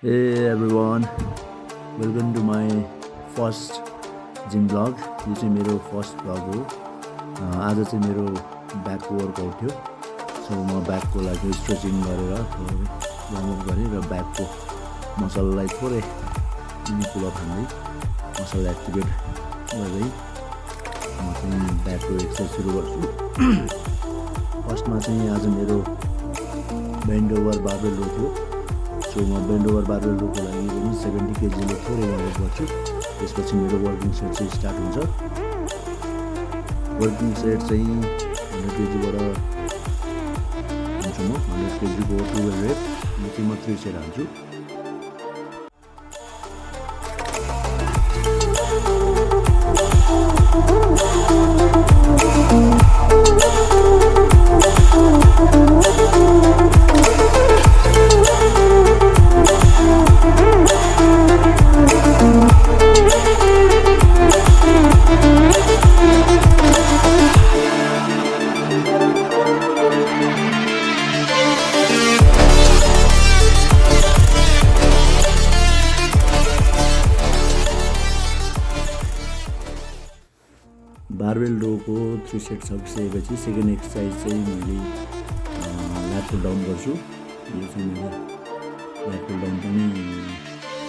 Hey everyone, welcome to my first gym blog. यो चाहिँ मेरो फर्स्ट ब्लग हो। आज चाहिँ मेरो ब्याकको वर्कआउट थियो। सो म ब्याकको लागि स्ट्रेचिङ गरेर वार्मअप गरेँ र ब्याकको मसललाई थोरै मिनी पुलअप हान्दै मसल एक्टिभेट गर्दै म चाहिँ ब्याकको एक्सर्साइज सुरु गर्छु। फर्स्टमा चाहिँ आज मेरो बेन्ड ओभर बारबेल रो थियो। सो म बेन्ड ओभर बारबेल रोको लागि पनि 70 kgले थोरै वार्मअप गर्छु। त्यसपछि मेरो वर्किङ सेट चाहिँ स्टार्ट हुन्छ। वर्किङ सेट चाहिँ 100 kgबाट हान्छु म। 100 kgको 12 रेप यो चाहिँ म 3 सेट हान्छु। बारबेल रोको 3 सेट सकिसकेपछि सेकेन्ड एक्सर्साइज चाहिँ मैले ल्याट पुल डाउन गर्छु। यो चाहिँ मैले ल्याट पुल डाउन पनि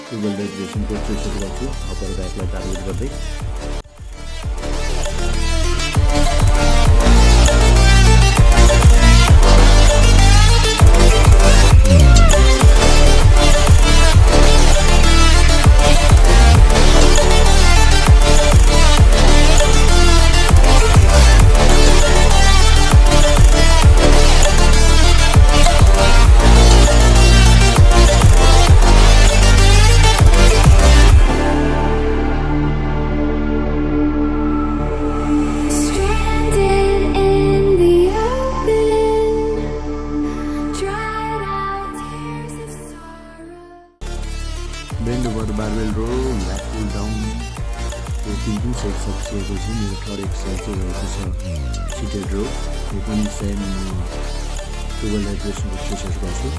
ट्रिपल डेडलिफ्टको 3 सेट गर्छु अप्पर ब्याकलाई टार्गेट गर्दै। बेन्ड ओभर बारबेल रो, ल्याट पुल डाउन यो 3 सेट सकिसकेपछि मेरो थर्ड एक्सर्साइज चाहिँ रहेको छ सिटेड रो। यो पनि सेम 12 रेपिटेसनको 3 सेट गर्छु।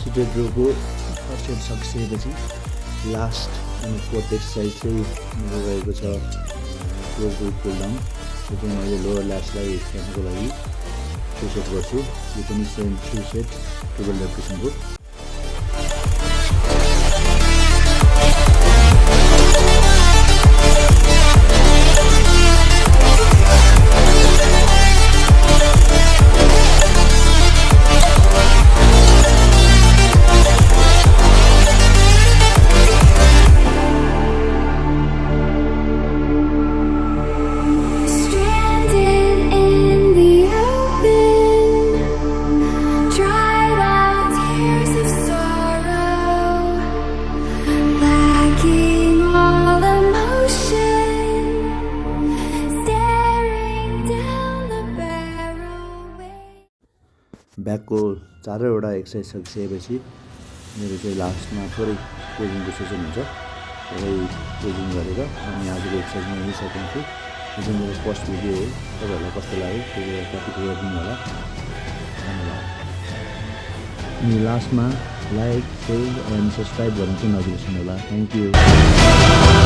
सिटेड रोको फर्स्ट सेट सकिसकेपछि लास्ट अनि फोर्थ एक्सर्साइज चाहिँ मेरो रहेको छ क्लोज ग्रुप पुल डाउन। यो चाहिँ मैले लोवर ल्याट्सलाई हेर्नको लागि 2 सेट गर्छु। यो पनि सेम 3 सेट 12 रेपिटेसनको। ब्याकको 4वटा एक्सर्साइज सकिसकेपछि मेरो चाहिँ लास्टमा थोरै क्लोजिङको सेसन हुन्छ। थोरै क्लोजिङ गरेर अनि आजको एक्सर्साइज म यही सकिन्छु। यो चाहिँ मेरो फर्स्ट भिडियो हो। तपाईँहरूलाई कस्तो लाग्यो त्यो कतिको हेरिदिनु होला। धन्यवाद। अनि लास्टमा लाइक, सेयर एन्ड सब्सक्राइब गर्नु चाहिँ नबिर्सनु होला। Thank you.